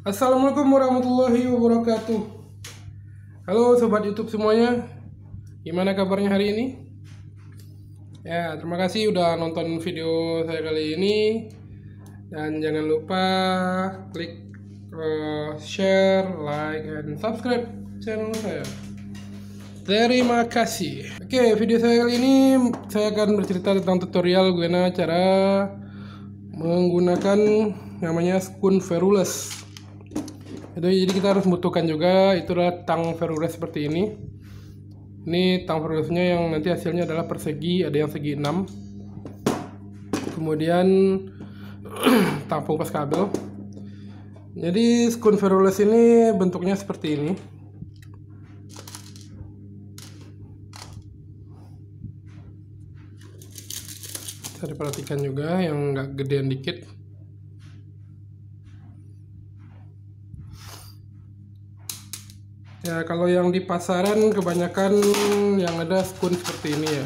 Assalamualaikum warahmatullahi wabarakatuh. Halo sobat YouTube semuanya, gimana kabarnya hari ini? Ya, terima kasih udah nonton video saya kali ini. Dan jangan lupa klik share, like, and subscribe channel saya. Terima kasih. Oke, video saya kali ini saya akan bercerita tentang tutorial gimana cara menggunakan namanya spoon ferruless. Jadi kita harus membutuhkan juga itulah tang ferruless seperti ini. Ini tang ferrulessnya yang nanti hasilnya adalah persegi, ada yang segi 6. Kemudian tang pengupas kabel. Jadi spoon ferruless ini bentuknya seperti ini. Bisa diperhatikan juga yang nggak gedean dikit. Ya, kalau yang di pasaran kebanyakan yang ada spoon seperti ini ya,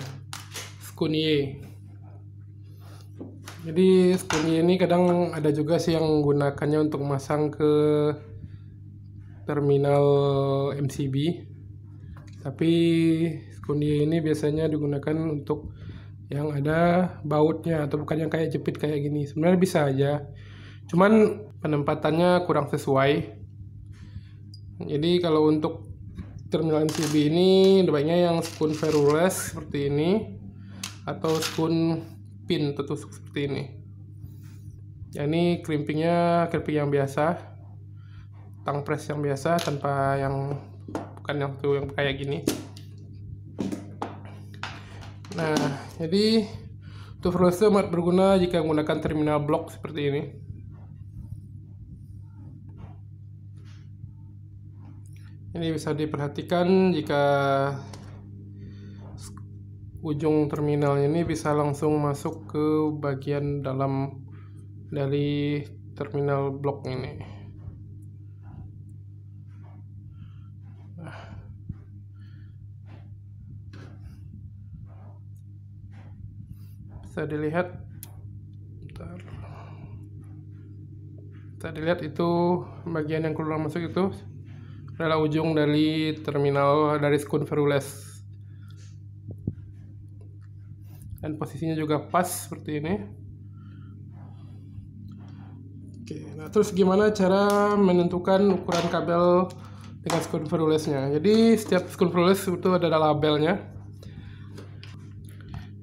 spoon Y. Jadi spoon Y ini kadang ada juga sih yang menggunakannya untuk masang ke terminal MCB. Tapi spoon Y ini biasanya digunakan untuk yang ada bautnya atau bukan yang kayak jepit kayak gini. Sebenarnya bisa aja, cuman penempatannya kurang sesuai. Jadi kalau untuk terminal MCB ini baiknya yang spoon ferruless seperti ini atau spoon pin tertusuk seperti ini. Ya, ini crimping yang biasa, tang press yang biasa tanpa yang bukan yang tuh yang kayak gini. Nah, jadi untuk ferruless amat berguna jika menggunakan terminal block seperti ini. Ini bisa diperhatikan jika ujung terminal ini bisa langsung masuk ke bagian dalam dari terminal blok ini. Bisa dilihat, itu bagian yang keluar masuk itu adalah ujung dari terminal dari spoon ferruless, dan posisinya juga pas seperti ini. Oke, nah terus gimana cara menentukan ukuran kabel dengan spoon ferrulessnya? Jadi setiap spoon ferruless itu ada labelnya.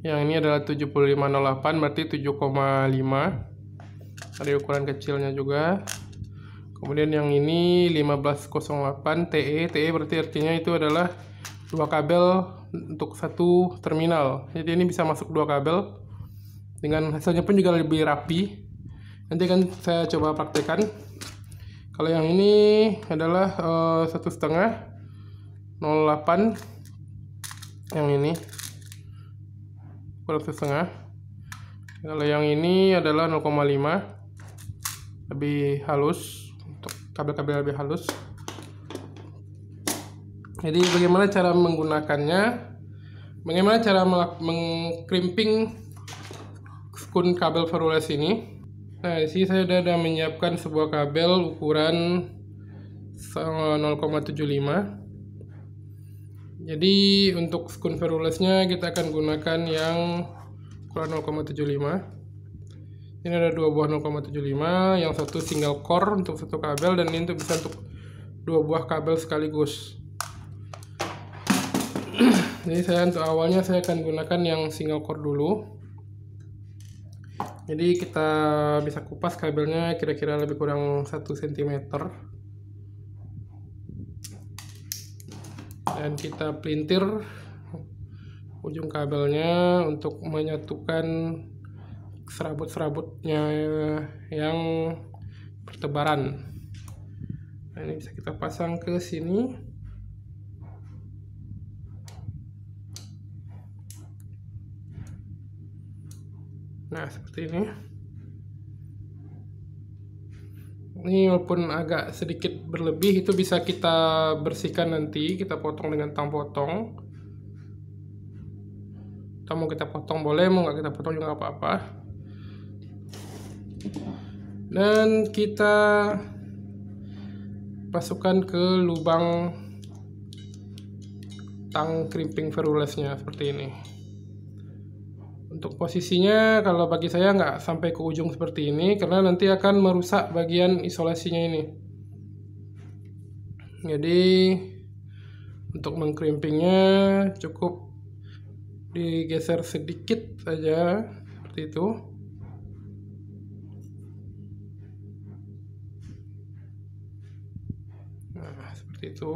Yang ini adalah 7508, berarti 7,5. Ada ukuran kecilnya juga. Kemudian yang ini 1508 TE. TE berarti artinya itu adalah dua kabel untuk satu terminal. Jadi ini bisa masuk dua kabel. Dengan hasilnya pun juga lebih rapi. Nanti kan saya coba praktekkan. Kalau yang ini adalah 1,5 08. Yang ini kurang 1,5. Kalau yang ini adalah 0,5, lebih halus. Kabel-kabel lebih halus. Jadi bagaimana cara menggunakannya? Bagaimana cara mengkrimping spoon kabel ferruless ini? Nah, di sini saya sudah menyiapkan sebuah kabel ukuran 0,75. Jadi untuk spoon ferrulessnya kita akan gunakan yang ukuran 0,75. Ini ada dua buah 0,75, yang satu single core untuk satu kabel, dan ini untuk bisa untuk dua buah kabel sekaligus. Jadi untuk awalnya saya akan gunakan yang single core dulu. Jadi kita bisa kupas kabelnya kira-kira lebih kurang 1 cm. Dan kita pelintir ujung kabelnya untuk menyatukan serabut-serabutnya yang bertebaran. Nah, ini bisa kita pasang ke sini. Nah, seperti ini. Ini walaupun agak sedikit berlebih, itu bisa kita bersihkan nanti, kita potong dengan tang potong. Kita mau kita potong boleh, mau nggak kita potong juga nggak apa-apa. Dan kita masukkan ke lubang tang crimping Verulesnya seperti ini. Untuk posisinya kalau bagi saya nggak sampai ke ujung seperti ini karena nanti akan merusak bagian isolasinya ini. Jadi untuk mengkrimpingnya cukup digeser sedikit saja seperti itu. Nah, seperti itu.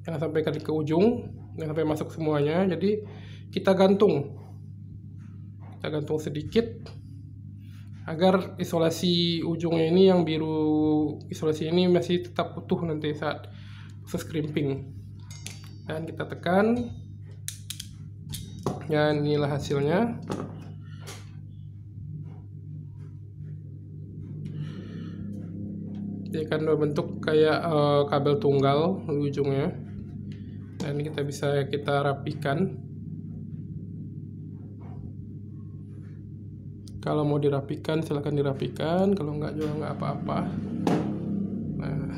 Jangan sampai ke ujung, jangan sampai masuk semuanya. Jadi kita gantung sedikit agar isolasi ujungnya ini yang biru isolasi ini masih tetap utuh nanti saat proses crimping. Dan kita tekan, dan inilah hasilnya. Dia akan berbentuk kayak kabel tunggal di ujungnya, dan kita rapikan. Kalau mau dirapikan silahkan dirapikan, kalau enggak juga enggak apa-apa. Nah,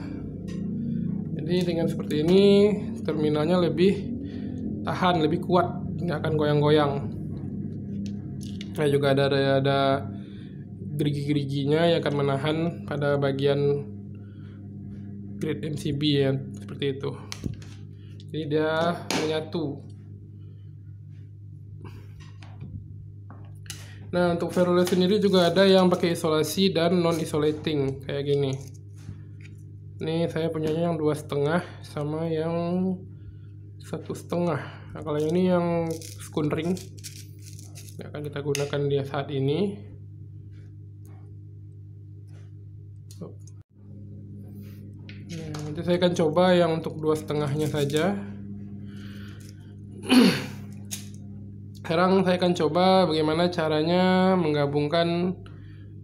jadi dengan seperti ini terminalnya lebih tahan, lebih kuat, nggak akan goyang-goyang. Nah, juga ada gerigi-geriginya yang akan menahan pada bagian grade MCB ya, seperti itu. Jadi dia menyatu. Nah, untuk Verules sendiri juga ada yang pakai isolasi dan non isolating kayak gini. Ini saya punyanya yang 2,5 sama yang 1,5. Nah, kalau ini yang skun ring yang akan kita gunakan di saat ini. Nah, nanti saya akan coba yang untuk 2,5-nya saja. Sekarang saya akan coba bagaimana caranya menggabungkan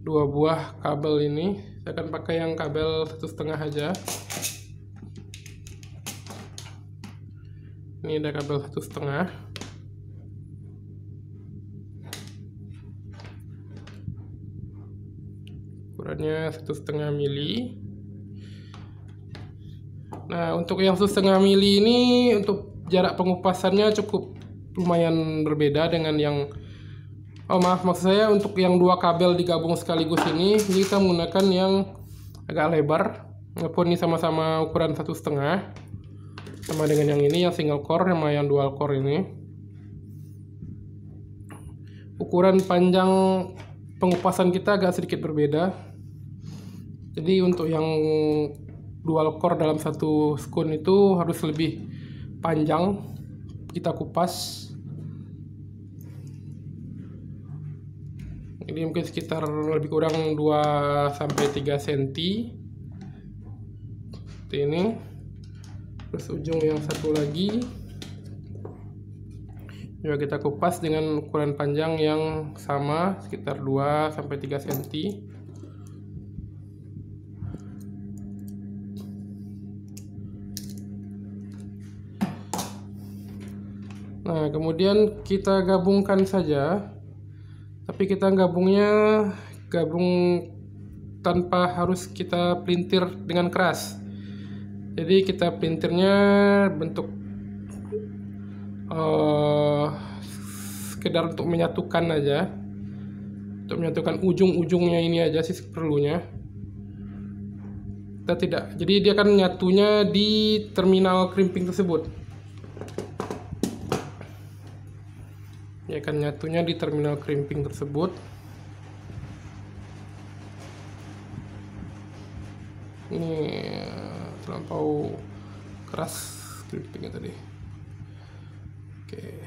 dua buah kabel ini. Saya akan pakai yang kabel 1,5 aja. Ini ada kabel 1,5. Ukurannya 1,5 mili. Nah, untuk yang 1,5 mili ini untuk jarak pengupasannya cukup lumayan berbeda dengan yang maksud saya untuk yang dua kabel digabung sekaligus ini kita menggunakan yang agak lebar, walaupun ini sama-sama ukuran 1,5 sama dengan yang ini yang single core sama yang dual core ini. Ukuran panjang pengupasan kita agak sedikit berbeda. Jadi untuk yang dual core dalam satu skun itu harus lebih panjang kita kupas. Ini mungkin sekitar lebih kurang 2-3 cm seperti ini. Terus ujung yang satu lagi juga kita kupas dengan ukuran panjang yang sama sekitar 2-3 cm. Nah, kemudian kita gabungkan saja. Tapi kita gabung tanpa harus kita pelintir dengan keras. Jadi kita pelintirnya bentuk sekedar untuk menyatukan aja, untuk menyatukan ujung-ujungnya ini aja sih perlunya. Kita tidak. Jadi dia akan nyatunya di terminal crimping tersebut. Dia akan nyatunya di terminal crimping tersebut. Ini terlampau keras crimpingnya tadi. Oke.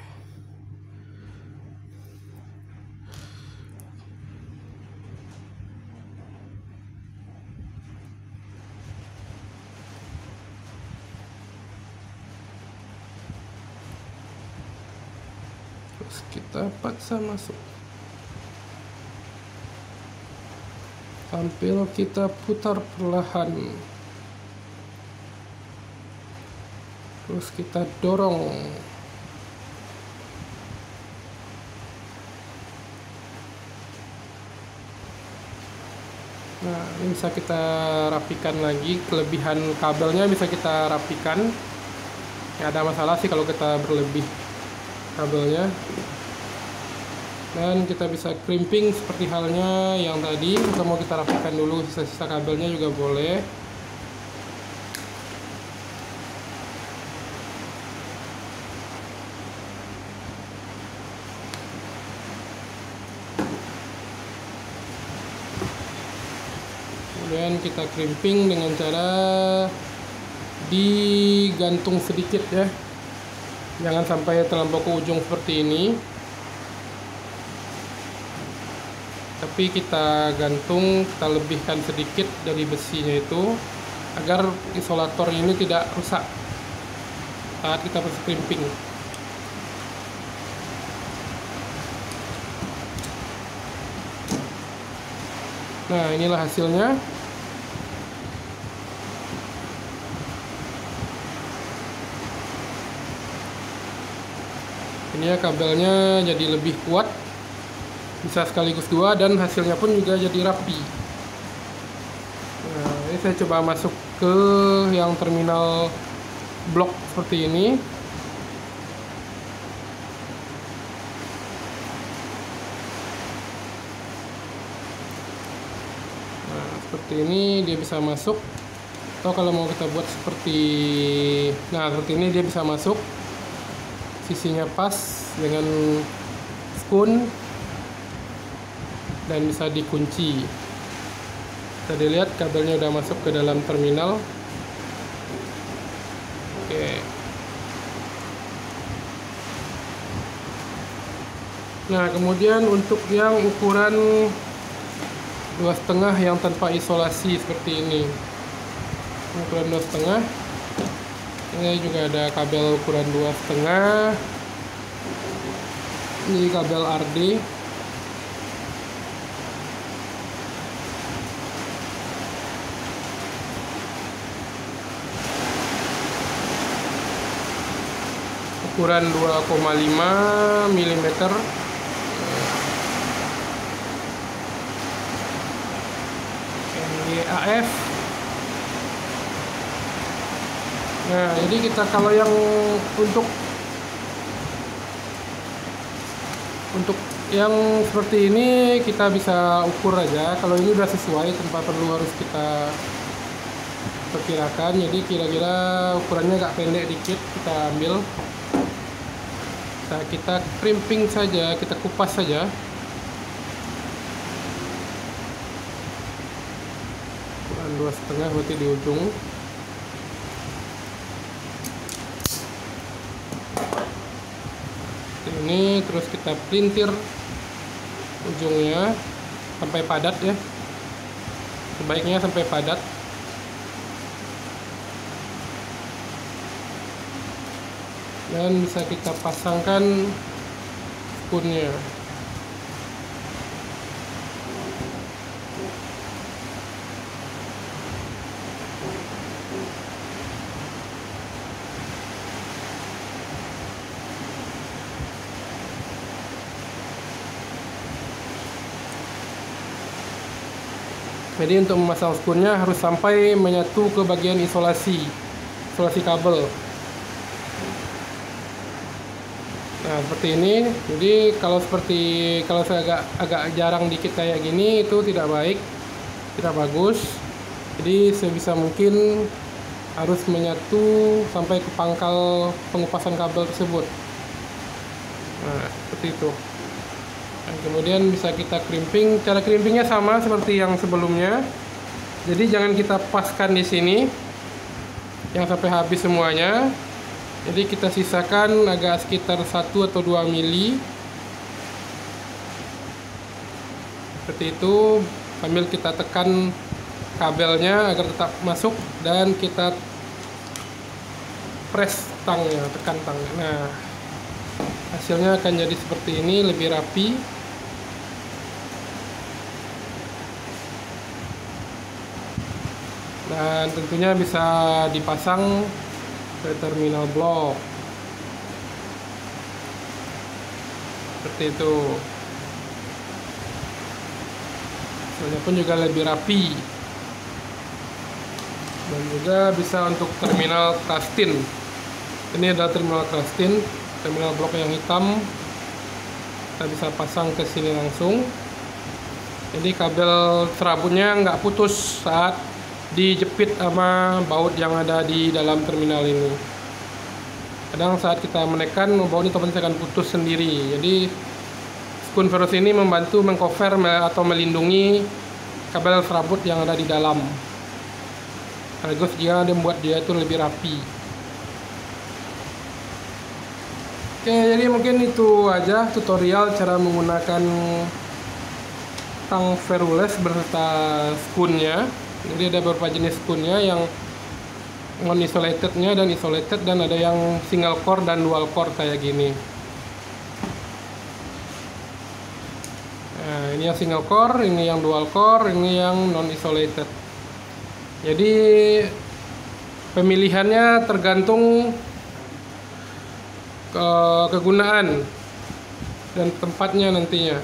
Terus kita paksa masuk sambil kita putar perlahan, terus kita dorong. Nah, ini bisa kita rapikan lagi, kelebihan kabelnya bisa kita rapikan. Nggak ada masalah sih kalau kita berlebih kabelnya. Dan kita bisa crimping seperti halnya yang tadi, atau mau kita rapikan dulu sisa-sisa kabelnya juga boleh. Kemudian kita crimping dengan cara digantung sedikit ya, jangan sampai terlampau ke ujung seperti ini, tapi kita gantung, kita lebihkan sedikit dari besinya itu agar isolator ini tidak rusak saat kita proses crimping. Nah, inilah hasilnya. Ini ya, kabelnya jadi lebih kuat, bisa sekaligus dua, dan hasilnya pun juga jadi rapi. Nah, ini saya coba masuk ke yang terminal blok seperti ini. Nah, seperti ini dia bisa masuk. Atau kalau mau kita buat seperti, nah seperti ini dia bisa masuk. Sisinya pas dengan spoon dan bisa dikunci. Bisa dilihat kabelnya udah masuk ke dalam terminal. Oke. Nah, kemudian untuk yang ukuran 2,5 yang tanpa isolasi seperti ini, ukuran 2,5. Ini juga ada kabel ukuran 2,5. Ini kabel RD. Ukuran 2,5 mm. Ini AF. Nah, jadi kita kalau yang untuk yang seperti ini kita bisa ukur aja. Kalau ini udah sesuai tanpa perlu harus kita perkirakan. Jadi kira-kira ukurannya agak pendek dikit, kita ambil. Nah, kita crimping saja, kita kupas saja. Ukuran 2,5 berarti di ujung. Ini terus kita pelintir ujungnya sampai padat ya, sebaiknya sampai padat. Dan bisa kita pasangkan spoonnya. Jadi untuk memasang spoonnya harus sampai menyatu ke bagian isolasi kabel. Nah, seperti ini. Jadi kalau saya agak jarang dikit kayak gini, itu tidak baik, tidak bagus. Jadi sebisa mungkin harus menyatu sampai ke pangkal pengupasan kabel tersebut. Nah, seperti itu. Dan kemudian bisa kita crimping. Cara crimpingnya sama seperti yang sebelumnya. Jadi jangan kita paskan di sini yang sampai habis semuanya. Jadi kita sisakan agak sekitar 1 atau 2 mili. Seperti itu, sambil kita tekan kabelnya agar tetap masuk, dan kita press tangnya, tekan tangnya. Nah, hasilnya akan jadi seperti ini, lebih rapi. Dan tentunya bisa dipasang ke terminal blok seperti itu. Hasilnya pun juga lebih rapi. Dan juga bisa untuk terminal Krastin. Ini adalah terminal Krastin, terminal blok yang hitam. Kita bisa pasang ke sini langsung. Jadi kabel serabutnya nggak putus saat dijepit sama baut yang ada di dalam terminal ini. Kadang saat kita menekan, baut ini otomatis akan putus sendiri. Jadi Skun Ferus ini membantu mengcover atau melindungi kabel serabut yang ada di dalam. Sekaligus dia membuat dia itu lebih rapi. Oke, jadi mungkin itu aja tutorial cara menggunakan tang Feruless beserta skunnya. Jadi ada beberapa jenis skunnya, yang non isolatednya dan isolated, dan ada yang single core dan dual core kayak gini. Nah, ini yang single core, ini yang dual core, ini yang non isolated. Jadi pemilihannya tergantung kegunaan dan tempatnya nantinya.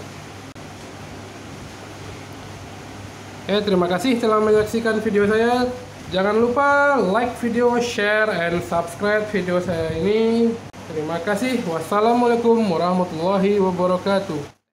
Terima kasih telah menyaksikan video saya. Jangan lupa like video, share, and subscribe video saya ini. Terima kasih. Wassalamualaikum warahmatullahi wabarakatuh.